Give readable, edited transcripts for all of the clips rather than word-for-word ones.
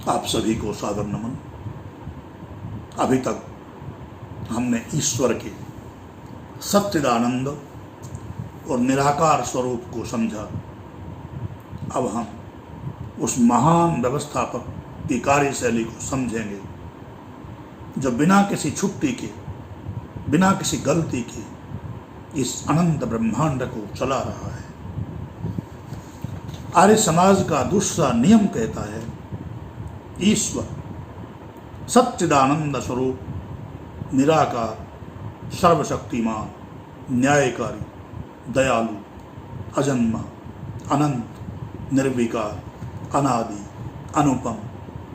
आप सभी को सादर नमन। अभी तक हमने ईश्वर के सच्चिदानंद और निराकार स्वरूप को समझा। अब हम उस महान व्यवस्थापक की कार्यशैली को समझेंगे जो बिना किसी छुट्टी के, बिना किसी गलती के इस अनंत ब्रह्मांड को चला रहा है। आर्य समाज का दूसरा नियम कहता है, ईश्वर सच्चिदानंद स्वरूप, निराकार, सर्वशक्तिमान, न्यायकारी, दयालु, अजन्मा, अनंत, निर्विकार, अनादि, अनुपम,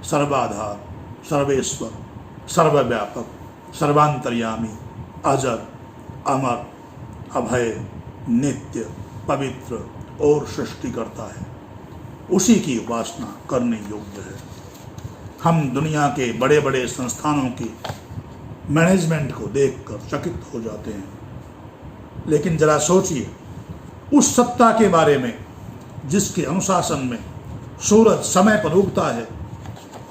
सर्वाधार, सर्वेश्वर, सर्वव्यापक, सर्वांतर्यामी, अजर, अमर, अभय, नित्य, पवित्र और सृष्टि करता है। उसी की उपासना करने योग्य है। हम दुनिया के बड़े बड़े संस्थानों की मैनेजमेंट को देखकर चकित हो जाते हैं, लेकिन जरा सोचिए उस सत्ता के बारे में जिसके अनुशासन में सूरज समय पर उगता है,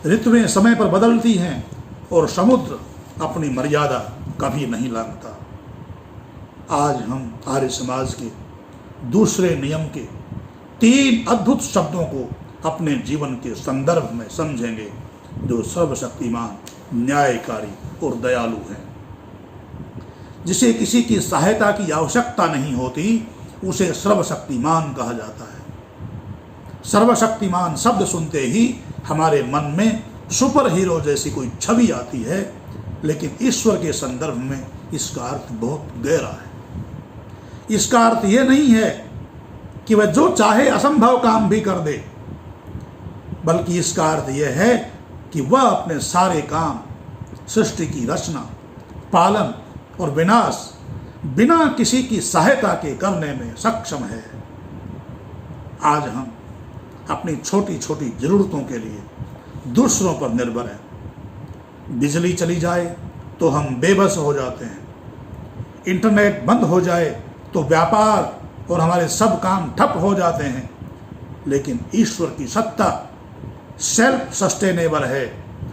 ऋतुएं समय पर बदलती हैं और समुद्र अपनी मर्यादा कभी नहीं लांघता। आज हम आर्य समाज के दूसरे नियम के 3 अद्भुत शब्दों को अपने जीवन के संदर्भ में समझेंगे, जो सर्वशक्तिमान, न्यायकारी और दयालु हैं। जिसे किसी की सहायता की आवश्यकता नहीं होती, उसे सर्वशक्तिमान कहा जाता है। सर्वशक्तिमान शब्द सुनते ही हमारे मन में सुपर हीरो जैसी कोई छवि आती है, लेकिन ईश्वर के संदर्भ में इसका अर्थ बहुत गहरा है। इसका अर्थ यह नहीं है कि वह जो चाहे असंभव काम भी कर दे, बल्कि इसका अर्थ यह है कि वह अपने सारे काम, सृष्टि की रचना, पालन और विनाश बिना किसी की सहायता के करने में सक्षम है। आज हम अपनी छोटी छोटी जरूरतों के लिए दूसरों पर निर्भर हैं। बिजली चली जाए तो हम बेबस हो जाते हैं, इंटरनेट बंद हो जाए तो व्यापार और हमारे सब काम ठप हो जाते हैं। लेकिन ईश्वर की सत्ता सेल्फ सस्टेनेबल है,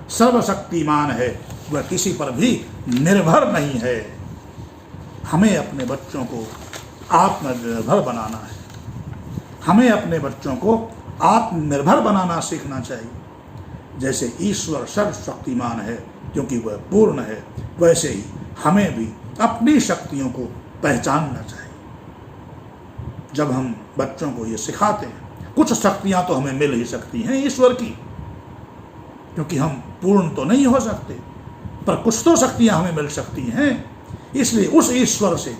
सर्वशक्तिमान है, वह किसी पर भी निर्भर नहीं है। हमें अपने बच्चों को आत्मनिर्भर बनाना है। हमें अपने बच्चों को आत्मनिर्भर बनाना सीखना चाहिए। जैसे ईश्वर सर्वशक्तिमान है क्योंकि वह पूर्ण है, वैसे ही हमें भी अपनी शक्तियों को पहचानना चाहिए। जब हम बच्चों को ये सिखाते हैं, कुछ शक्तियां तो हमें मिल ही सकती हैं ईश्वर की, क्योंकि हम पूर्ण तो नहीं हो सकते, पर कुछ तो शक्तियां हमें मिल सकती हैं। इसलिए उस ईश्वर से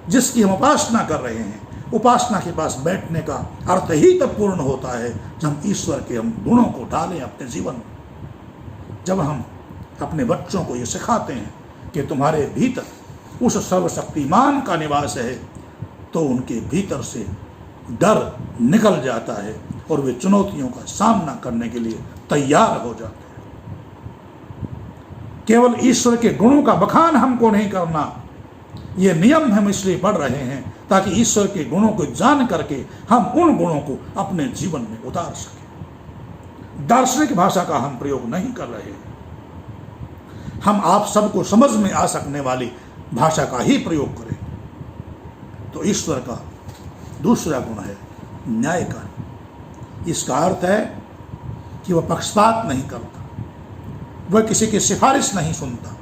जिसकी हम उपासना कर रहे हैं, उपासना के पास बैठने का अर्थ ही तब पूर्ण होता है जब हम ईश्वर के हम गुणों को डालें अपने जीवन में। जब हम अपने बच्चों को ये सिखाते हैं कि तुम्हारे भीतर उस सर्वशक्तिमान का निवास है, तो उनके भीतर से डर निकल जाता है और वे चुनौतियों का सामना करने के लिए तैयार हो जाते हैं। केवल ईश्वर के गुणों का बखान हमको नहीं करना, ये नियम हम इसलिए पढ़ रहे हैं ताकि ईश्वर के गुणों को जान करके हम उन गुणों को अपने जीवन में उतार सकें। दार्शनिक भाषा का हम प्रयोग नहीं कर रहे हैं, हम आप सबको समझ में आ सकने वाली भाषा का ही प्रयोग करें। तो ईश्वर का दूसरा गुण है न्यायकारी। इसका अर्थ है कि वह पक्षपात नहीं करता, वह किसी की सिफारिश नहीं सुनता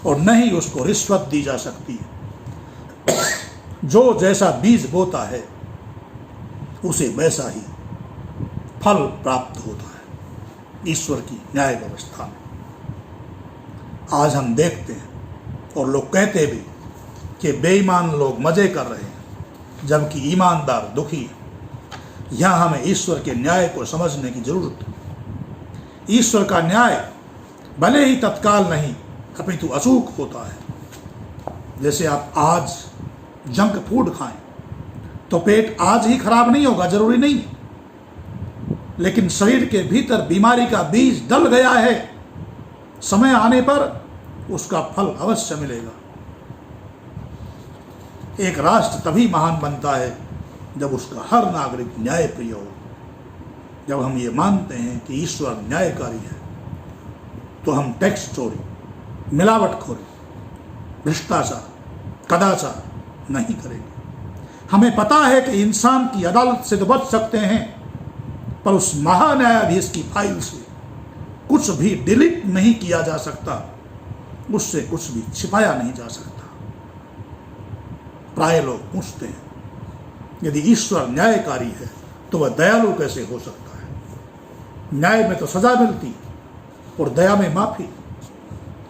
और न ही उसको रिश्वत दी जा सकती है। जो जैसा बीज बोता है उसे वैसा ही फल प्राप्त होता है ईश्वर की न्याय व्यवस्था में। आज हम देखते हैं और लोग कहते भी कि बेईमान लोग मजे कर रहे हैं, जबकि ईमानदार दुखी है। यहाँ हमें ईश्वर के न्याय को समझने की जरूरत है। ईश्वर का न्याय भले ही तत्काल नहीं अपितु अचूक होता है। जैसे आप आज जंक फूड खाएं तो पेट आज ही खराब नहीं होगा, जरूरी नहीं, लेकिन शरीर के भीतर बीमारी का बीज डल गया है, समय आने पर उसका फल अवश्य मिलेगा। एक राष्ट्र तभी महान बनता है जब उसका हर नागरिक न्याय प्रिय हो। जब हम ये मानते हैं कि ईश्वर न्यायकारी है, तो हम टैक्स चोरी, मिलावटखोरी, भ्रष्टाचार, कदाचार नहीं करेंगे। हमें पता है कि इंसान की अदालत से तो बच सकते हैं, पर उस महान्यायाधीश की फाइल से कुछ भी डिलीट नहीं किया जा सकता, उससे कुछ भी छिपाया नहीं जा सकता। प्राय लोग पूछते हैं, यदि ईश्वर न्यायकारी है तो वह दयालु कैसे हो सकता है? न्याय में तो सजा मिलती और दया में माफी।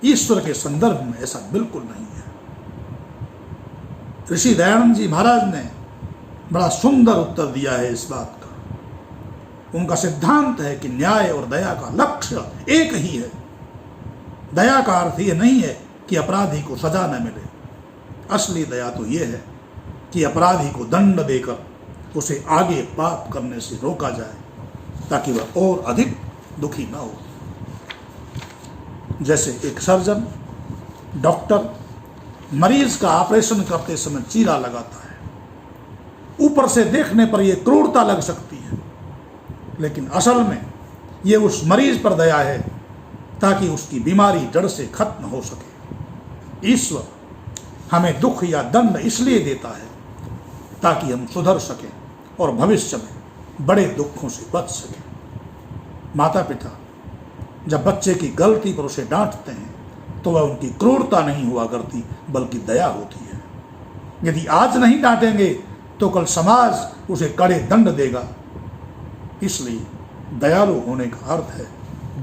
ईश्वर के संदर्भ में ऐसा बिल्कुल नहीं है। ऋषि दयानंद जी महाराज ने बड़ा सुंदर उत्तर दिया है इस बात का। उनका सिद्धांत है कि न्याय और दया का लक्ष्य एक ही है। दया का अर्थ यह नहीं है कि अपराधी को सजा न मिले। असली दया तो यह है कि अपराधी को दंड देकर उसे आगे पाप करने से रोका जाए, ताकि वह और अधिक दुखी न हो। जैसे एक सर्जन, डॉक्टर मरीज का ऑपरेशन करते समय चीरा लगाता है। ऊपर से देखने पर यह क्रूरता लग सकती है, लेकिन असल में यह उस मरीज पर दया है, ताकि उसकी बीमारी जड़ से खत्म हो सके। ईश्वर हमें दुख या दंड इसलिए देता है ताकि हम सुधर सकें और भविष्य में बड़े दुखों से बच सकें। माता पिता जब बच्चे की गलती पर उसे डांटते हैं तो वह उनकी क्रूरता नहीं हुआ करती, बल्कि दया होती है। यदि आज नहीं डांटेंगे तो कल समाज उसे कड़े दंड देगा। इसलिए दयालु होने का अर्थ है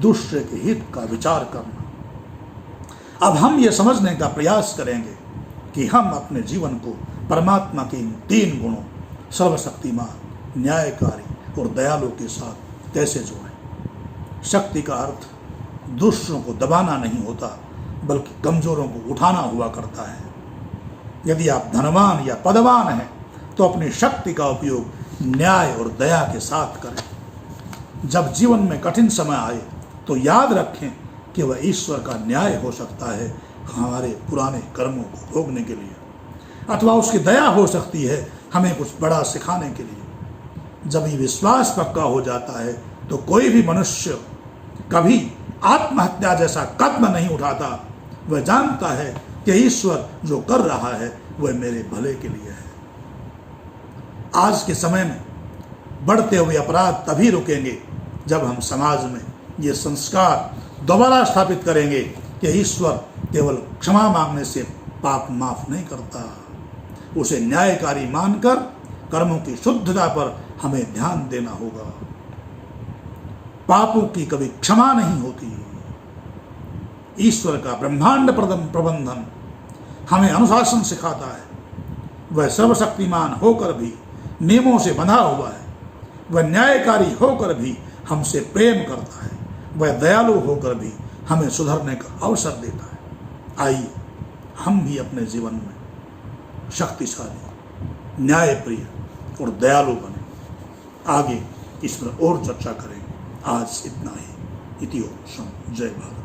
दूसरे के हित का विचार करना। अब हम ये समझने का प्रयास करेंगे कि हम अपने जीवन को परमात्मा के इन 3 गुणों, सर्वशक्तिमान, न्यायकारी और दयालु के साथ कैसे जोड़ें। शक्ति का अर्थ दूसरों को दबाना नहीं होता, बल्कि कमजोरों को उठाना हुआ करता है। यदि आप धनवान या पदवान हैं तो अपनी शक्ति का उपयोग न्याय और दया के साथ करें। जब जीवन में कठिन समय आए तो याद रखें कि वह ईश्वर का न्याय हो सकता है हमारे पुराने कर्मों को भोगने के लिए, अथवा उसकी दया हो सकती है हमें कुछ बड़ा सिखाने के लिए। जब ये विश्वास पक्का हो जाता है तो कोई भी मनुष्य कभी आत्महत्या जैसा कदम नहीं उठाता। वह जानता है कि ईश्वर जो कर रहा है वह मेरे भले के लिए है। आज के समय में बढ़ते हुए अपराध तभी रुकेंगे जब हम समाज में ये संस्कार दोबारा स्थापित करेंगे कि ईश्वर केवल क्षमा मांगने से पाप माफ नहीं करता। उसे न्यायकारी मानकर कर्मों की शुद्धता पर हमें ध्यान देना होगा। पापों की कभी क्षमा नहीं होती। ईश्वर का ब्रह्मांड प्रबंधन हमें अनुशासन सिखाता है। वह सर्वशक्तिमान होकर भी नियमों से बंधा हुआ है। वह न्यायकारी होकर भी हमसे प्रेम करता है। वह दयालु होकर भी हमें सुधरने का अवसर देता है। आइए हम भी अपने जीवन में शक्तिशाली, न्यायप्रिय और दयालु बने। आगे इस पर और चर्चा करेंगे। आज इतना ही। इति ओम। जय भारत।